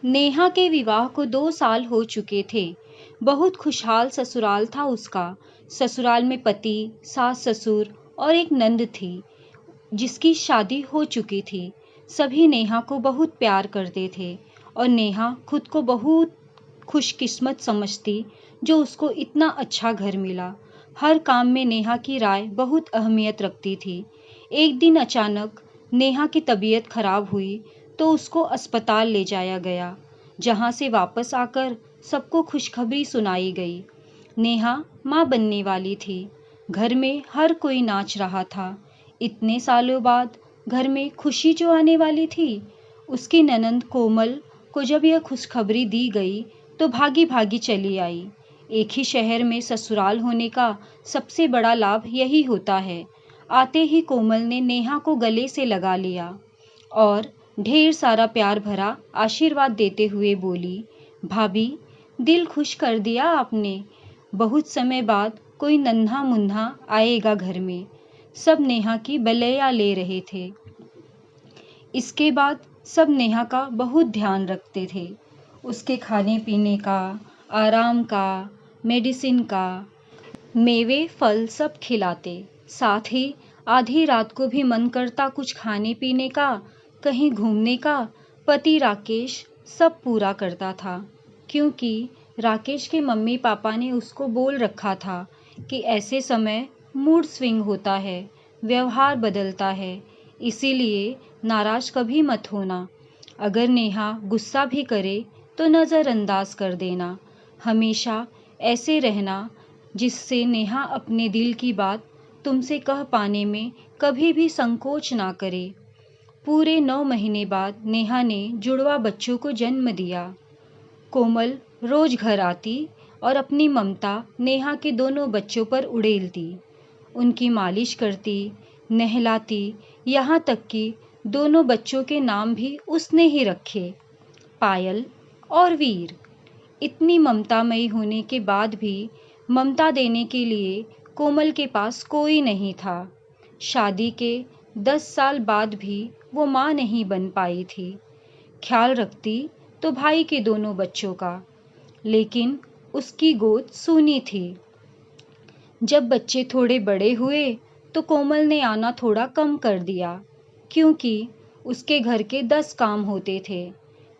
नेहा के विवाह को 2 साल हो चुके थे। बहुत खुशहाल ससुराल था उसका। ससुराल में पति, सास ससुर और एक नंद थी जिसकी शादी हो चुकी थी। सभी नेहा को बहुत प्यार करते थे और नेहा खुद को बहुत खुशकिस्मत समझती जो उसको इतना अच्छा घर मिला। हर काम में नेहा की राय बहुत अहमियत रखती थी। एक दिन अचानक नेहा की तबीयत खराब हुई तो उसको अस्पताल ले जाया गया, जहां से वापस आकर सबको खुशखबरी सुनाई गई। नेहा माँ बनने वाली थी। घर में हर कोई नाच रहा था। इतने सालों बाद घर में खुशी जो आने वाली थी। उसकी ननंद कोमल को जब यह खुशखबरी दी गई तो भागी भागी चली आई। एक ही शहर में ससुराल होने का सबसे बड़ा लाभ यही होता है। आते ही कोमल ने नेहा को गले से लगा लिया और ढेर सारा प्यार भरा आशीर्वाद देते हुए बोली, भाभी, दिल खुश कर दिया आपने। बहुत समय बाद कोई नन्हा मुन्हा आएगा घर में। सब नेहा की बलैया ले रहे थे। इसके बाद सब नेहा का बहुत ध्यान रखते थे। उसके खाने पीने का, आराम का, मेडिसिन का, मेवे फल सब खिलाते। साथ ही आधी रात को भी मन करता कुछ खाने पीने का, कहीं घूमने का, पति राकेश सब पूरा करता था। क्योंकि राकेश के मम्मी पापा ने उसको बोल रखा था कि ऐसे समय मूड स्विंग होता है, व्यवहार बदलता है, इसीलिए नाराज कभी मत होना। अगर नेहा गुस्सा भी करे तो नज़रअंदाज कर देना। हमेशा ऐसे रहना जिससे नेहा अपने दिल की बात तुमसे कह पाने में कभी भी संकोच ना करे। पूरे 9 महीने बाद नेहा ने जुड़वा बच्चों को जन्म दिया। कोमल रोज घर आती और अपनी ममता नेहा के दोनों बच्चों पर उड़ेलती। उनकी मालिश करती, नहलाती, यहाँ तक कि दोनों बच्चों के नाम भी उसने ही रखे, पायल और वीर। इतनी ममतामयी होने के बाद भी ममता देने के लिए कोमल के पास कोई नहीं था। शादी के 10 साल बाद भी वो माँ नहीं बन पाई थी। ख्याल रखती तो भाई के दोनों बच्चों का, लेकिन उसकी गोद सूनी थी। जब बच्चे थोड़े बड़े हुए तो कोमल ने आना थोड़ा कम कर दिया, क्योंकि उसके घर के 10 काम होते थे।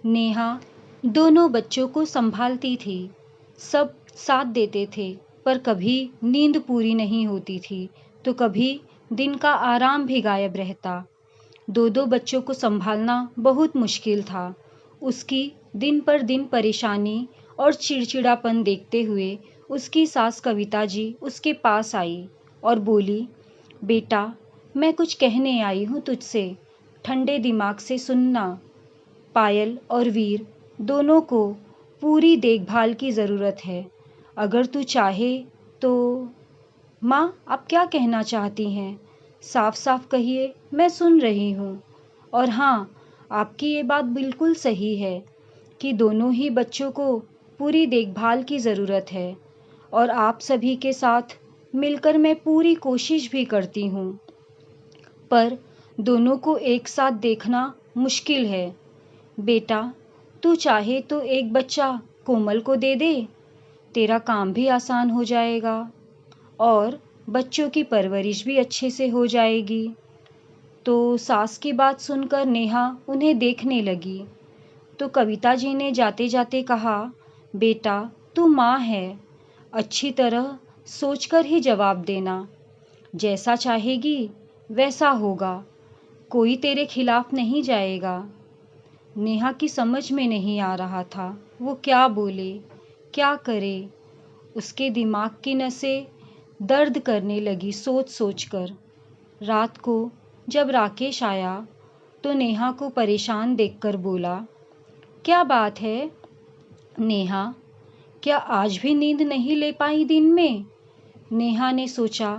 नेहा दोनों बच्चों को संभालती थी। सब साथ देते थे, पर कभी नींद पूरी नहीं होती थी तो कभी दिन का आराम भी गायब रहता। 2 बच्चों को संभालना बहुत मुश्किल था। उसकी दिन पर दिन परेशानी और चिड़चिड़ापन देखते हुए उसकी सास कविता जी उसके पास आई और बोली, बेटा, मैं कुछ कहने आई हूँ तुझसे, ठंडे दिमाग से सुनना। पायल और वीर दोनों को पूरी देखभाल की ज़रूरत है। अगर तू चाहे तो। माँ, आप क्या कहना चाहती हैं? साफ साफ कहिए, मैं सुन रही हूँ। और हाँ, आपकी ये बात बिल्कुल सही है कि दोनों ही बच्चों को पूरी देखभाल की ज़रूरत है और आप सभी के साथ मिलकर मैं पूरी कोशिश भी करती हूँ, पर दोनों को एक साथ देखना मुश्किल है। बेटा, तू चाहे तो एक बच्चा कोमल को दे दे, तेरा काम भी आसान हो जाएगा और बच्चों की परवरिश भी अच्छे से हो जाएगी। तो सास की बात सुनकर नेहा उन्हें देखने लगी। तो कविता जी ने जाते जाते कहा, बेटा, तू माँ है, अच्छी तरह सोचकर ही जवाब देना। जैसा चाहेगी वैसा होगा, कोई तेरे खिलाफ नहीं जाएगा। नेहा की समझ में नहीं आ रहा था वो क्या बोले, क्या करे। उसके दिमाग की नसें दर्द करने लगी सोच सोचकर। रात को जब राकेश आया तो नेहा को परेशान देखकर बोला, क्या बात है नेहा, क्या आज भी नींद नहीं ले पाई दिन में? नेहा ने सोचा,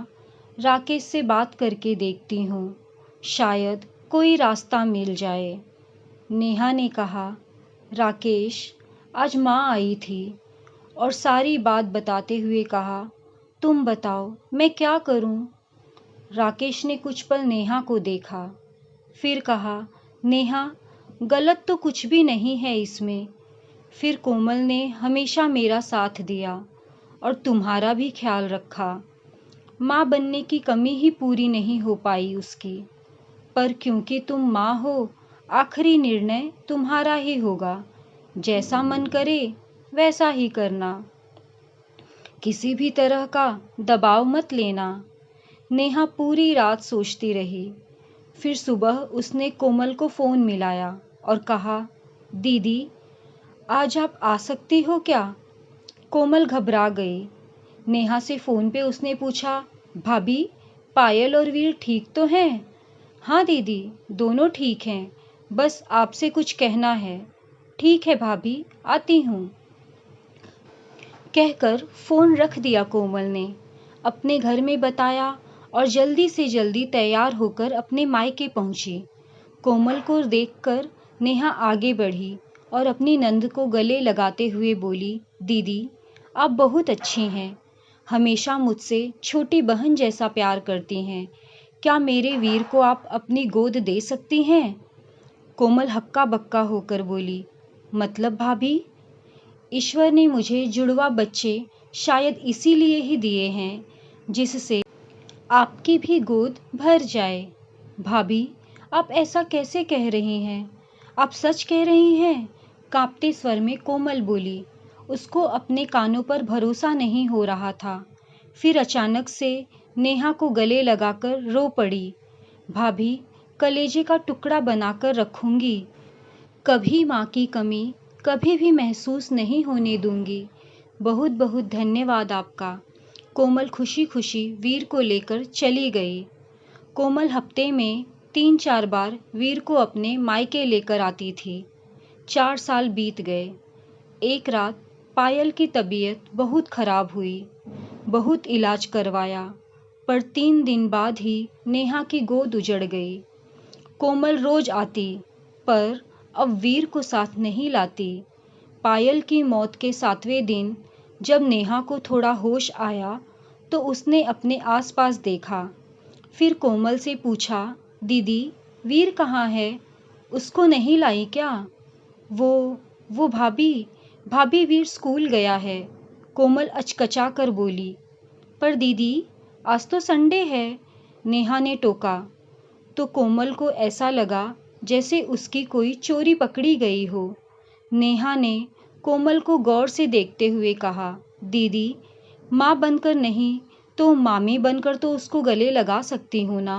राकेश से बात करके देखती हूँ, शायद कोई रास्ता मिल जाए। नेहा ने कहा, राकेश, आज माँ आई थी और सारी बात बताते हुए कहा, तुम बताओ मैं क्या करूँ? राकेश ने कुछ पल नेहा को देखा, फिर कहा, नेहा, गलत तो कुछ भी नहीं है इसमें। फिर कोमल ने हमेशा मेरा साथ दिया और तुम्हारा भी ख्याल रखा। माँ बनने की कमी ही पूरी नहीं हो पाई उसकी, पर क्योंकि तुम माँ हो, आखिरी निर्णय तुम्हारा ही होगा। जैसा मन करे वैसा ही करना, किसी भी तरह का दबाव मत लेना। नेहा पूरी रात सोचती रही। फिर सुबह उसने कोमल को फ़ोन मिलाया और कहा, दीदी आज आप आ सकती हो क्या? कोमल घबरा गई। नेहा से फ़ोन पे उसने पूछा, भाभी पायल और वीर ठीक तो हैं? हाँ दीदी, दोनों ठीक हैं, बस आपसे कुछ कहना है। ठीक है भाभी, आती हूँ, कहकर फ़ोन रख दिया कोमल ने। अपने घर में बताया और जल्दी से जल्दी तैयार होकर अपने मायके पहुंची। कोमल को देखकर नेहा आगे बढ़ी और अपनी नंद को गले लगाते हुए बोली, दीदी आप बहुत अच्छी हैं, हमेशा मुझसे छोटी बहन जैसा प्यार करती हैं। क्या मेरे वीर को आप अपनी गोद दे सकती हैं? कोमल हक्का बक्का होकर बोली, मतलब भाभी? ईश्वर ने मुझे जुड़वा बच्चे शायद इसीलिए ही दिए हैं जिससे आपकी भी गोद भर जाए। भाभी आप ऐसा कैसे कह रही हैं? आप सच कह रही हैं? कांपते स्वर में कोमल बोली। उसको अपने कानों पर भरोसा नहीं हो रहा था। फिर अचानक से नेहा को गले लगाकर रो पड़ी। भाभी कलेजे का टुकड़ा बनाकर रखूंगी, कभी माँ की कमी कभी भी महसूस नहीं होने दूंगी। बहुत बहुत धन्यवाद आपका। कोमल खुशी खुशी वीर को लेकर चली गई। कोमल हफ्ते में 3-4 बार वीर को अपने मायके लेकर आती थी। 4 साल बीत गए। एक रात पायल की तबीयत बहुत खराब हुई। बहुत इलाज करवाया, पर 3 दिन बाद ही नेहा की गोद उजड़ गई। कोमल रोज आती, पर अब वीर को साथ नहीं लाती। पायल की मौत के 7वें दिन जब नेहा को थोड़ा होश आया तो उसने अपने आसपास देखा। फिर कोमल से पूछा, दीदी वीर कहाँ है? उसको नहीं लाई क्या? वो भाभी, भाभी वीर स्कूल गया है, कोमल अचकचा कर बोली। पर दीदी आज तो संडे है, नेहा ने टोका। तो कोमल को ऐसा लगा जैसे उसकी कोई चोरी पकड़ी गई हो। नेहा ने कोमल को गौर से देखते हुए कहा, दीदी माँ बनकर नहीं तो मामी बनकर तो उसको गले लगा सकती हूँ ना।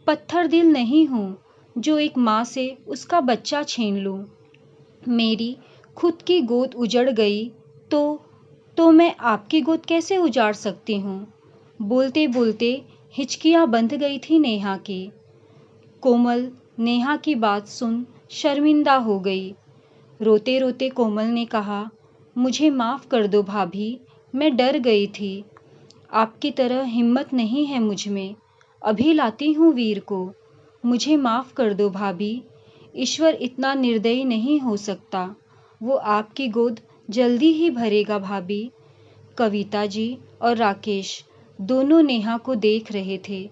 पत्थर दिल नहीं हूँ जो एक माँ से उसका बच्चा छीन लूँ। मेरी खुद की गोद उजड़ गई तो मैं आपकी गोद कैसे उजाड़ सकती हूँ? बोलते बोलते हिचकियाँ बंध गई थी नेहा की। कोमल नेहा की बात सुन शर्मिंदा हो गई। रोते रोते कोमल ने कहा, मुझे माफ़ कर दो भाभी, मैं डर गई थी। आपकी तरह हिम्मत नहीं है मुझ में। अभी लाती हूँ वीर को। मुझे माफ़ कर दो भाभी। ईश्वर इतना निर्दयी नहीं हो सकता। वो आपकी गोद जल्दी ही भरेगा भाभी। कविता जी और राकेश दोनों नेहा को देख रहे थे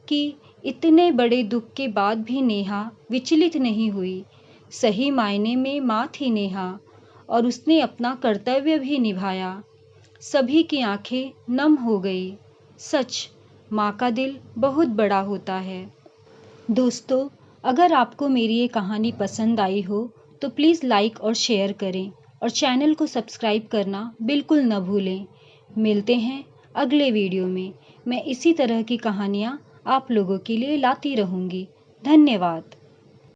कि इतने बड़े दुख के बाद भी नेहा विचलित नहीं हुई। सही मायने में माँ थी नेहा और उसने अपना कर्तव्य भी निभाया। सभी की आंखें नम हो गई। सच, माँ का दिल बहुत बड़ा होता है। दोस्तों, अगर आपको मेरी ये कहानी पसंद आई हो तो प्लीज़ लाइक और शेयर करें और चैनल को सब्सक्राइब करना बिल्कुल न भूलें। मिलते हैं अगले वीडियो में। मैं इसी तरह की कहानियाँ आप लोगों के लिए लाती रहूँगी। धन्यवाद।